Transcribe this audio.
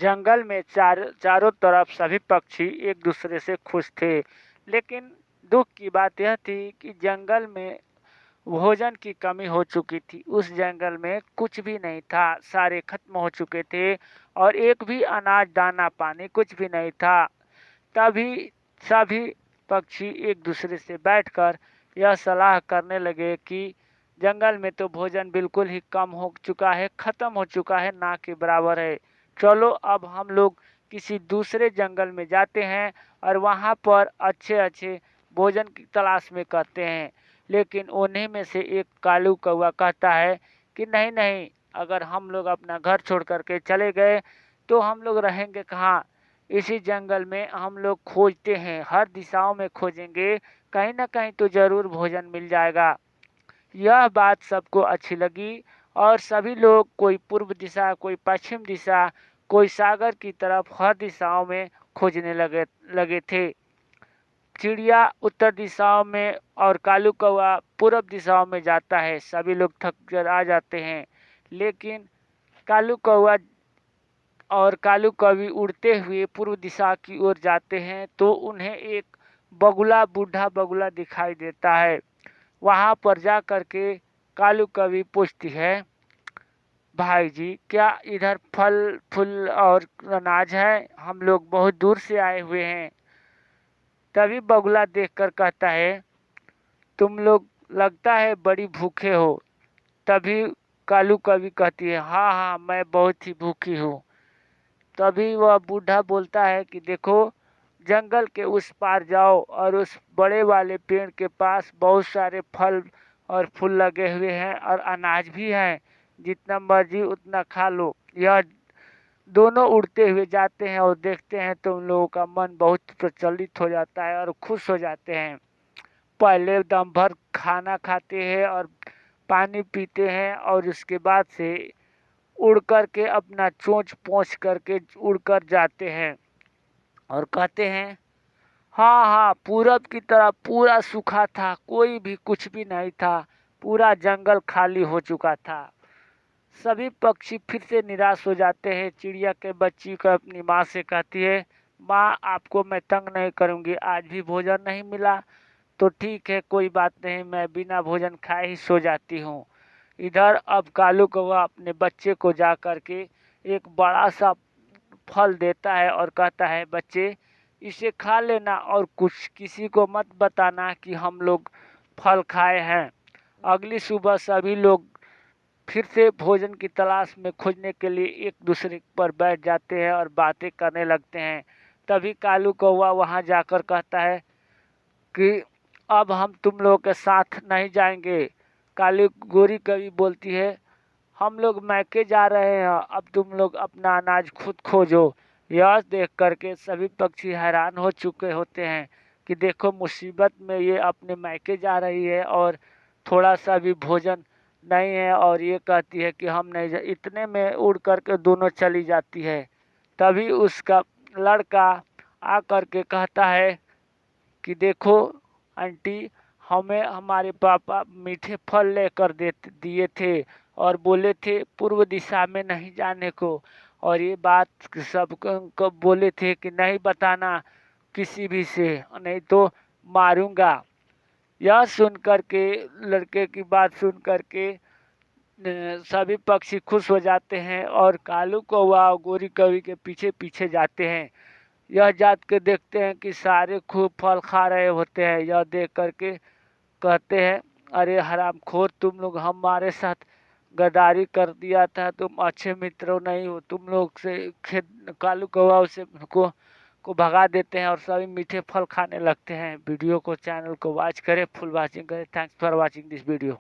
जंगल में चारों तरफ सभी पक्षी एक दूसरे से खुश थे। लेकिन दुख की बात यह थी कि जंगल में भोजन की कमी हो चुकी थी। उस जंगल में कुछ भी नहीं था, सारे खत्म हो चुके थे और एक भी अनाज दाना पानी कुछ भी नहीं था। तभी सभी पक्षी एक दूसरे से बैठकर यह सलाह करने लगे कि जंगल में तो भोजन बिल्कुल ही कम हो चुका है, खत्म हो चुका है, ना के बराबर है। चलो अब हम लोग किसी दूसरे जंगल में जाते हैं और वहाँ पर अच्छे अच्छे भोजन की तलाश में करते हैं। लेकिन उन्हीं में से एक कालू कौवा कहता है कि नहीं नहीं, अगर हम लोग अपना घर छोड़ करके चले गए तो हम लोग रहेंगे कहाँ। इसी जंगल में हम लोग खोजते हैं, हर दिशाओं में खोजेंगे, कहीं ना कहीं तो जरूर भोजन मिल जाएगा। यह बात सबको अच्छी लगी और सभी लोग कोई पूर्व दिशा, कोई पश्चिम दिशा, कोई सागर की तरफ हर दिशाओं में खोजने लगे लगे थे। चिड़िया उत्तर दिशाओं में और कालू कौवा पूर्व दिशाओं में जाता है। सभी लोग थक कर आ जाते हैं, लेकिन कालू कौवा और कालू कौवी उड़ते हुए पूर्व दिशा की ओर जाते हैं तो उन्हें एक बगुला, बूढ़ा बगुला दिखाई देता है। वहां पर जा करके कालू कौवी पूछती है, भाई जी क्या इधर फल फूल और अनाज है? हम लोग बहुत दूर से आए हुए हैं। तभी बगुला देखकर कहता है, तुम लोग लगता है बड़ी भूखे हो। तभी कालू कौवी कहती है, हाँ हाँ, मैं बहुत ही भूखी हूँ। तभी वह बूढ़ा बोलता है कि देखो, जंगल के उस पार जाओ और उस बड़े वाले पेड़ के पास बहुत सारे फल और फूल लगे हुए हैं और अनाज भी है, जितना मर्जी उतना खा लो। यह दोनों उड़ते हुए जाते हैं और देखते हैं तो उन लोगों का मन बहुत प्रचलित हो जाता है और खुश हो जाते हैं। पहले दम भर खाना खाते हैं और पानी पीते हैं और उसके बाद से उड़ कर के अपना चोंच पोंछ करके उड़ कर जाते हैं और कहते हैं, हाँ हाँ, पूरब की तरफ पूरा सूखा था, कोई भी कुछ भी नहीं था, पूरा जंगल खाली हो चुका था। सभी पक्षी फिर से निराश हो जाते हैं। चिड़िया के बच्ची को अपनी माँ से कहती है, माँ आपको मैं तंग नहीं करूँगी, आज भी भोजन नहीं मिला तो ठीक है, कोई बात नहीं, मैं बिना भोजन खाए ही सो जाती हूँ। इधर अब कालू कौवा अपने बच्चे को जा कर के एक बड़ा सा फल देता है और कहता है, बच्चे इसे खा लेना और कुछ किसी को मत बताना कि हम लोग फल खाए हैं। अगली सुबह सभी लोग फिर से भोजन की तलाश में खोजने के लिए एक दूसरे पर बैठ जाते हैं और बातें करने लगते हैं। तभी कालू कौवा वहां जाकर कहता है कि अब हम तुम लोगों के साथ नहीं जाएंगे। काली गोरी कवि बोलती है, हम लोग मैके जा रहे हैं, अब तुम लोग अपना अनाज खुद खोजो। यह देख करके सभी पक्षी हैरान हो चुके होते हैं कि देखो, मुसीबत में ये अपने मैके जा रही है और थोड़ा सा भी भोजन नहीं है और ये कहती है कि हम नहीं जा। इतने में उड़ करके दोनों चली जाती है। तभी उसका लड़का आ करके कहता है कि देखो आंटी, हमें हमारे पापा मीठे फल लेकर दे दिए थे और बोले थे पूर्व दिशा में नहीं जाने को, और ये बात सबको बोले थे कि नहीं बताना किसी भी से, नहीं तो मारूंगा। यह सुन करके, लड़के की बात सुन करके सभी पक्षी खुश हो जाते हैं और कालू कौवा और गोरी कौवी के पीछे पीछे जाते हैं। यह जात के देखते हैं कि सारे खूब फल खा रहे होते हैं। यह देख करके कहते हैं, अरे हरामखोर, तुम लोग हमारे साथ गद्दारी कर दिया था, तुम अच्छे मित्रों नहीं हो। तुम लोग से खेत कालू कौवा उसे को भगा देते हैं और सभी मीठे फल खाने लगते हैं। वीडियो को, चैनल को वॉच करें, फुल वॉचिंग करें। Thanks for watching this video.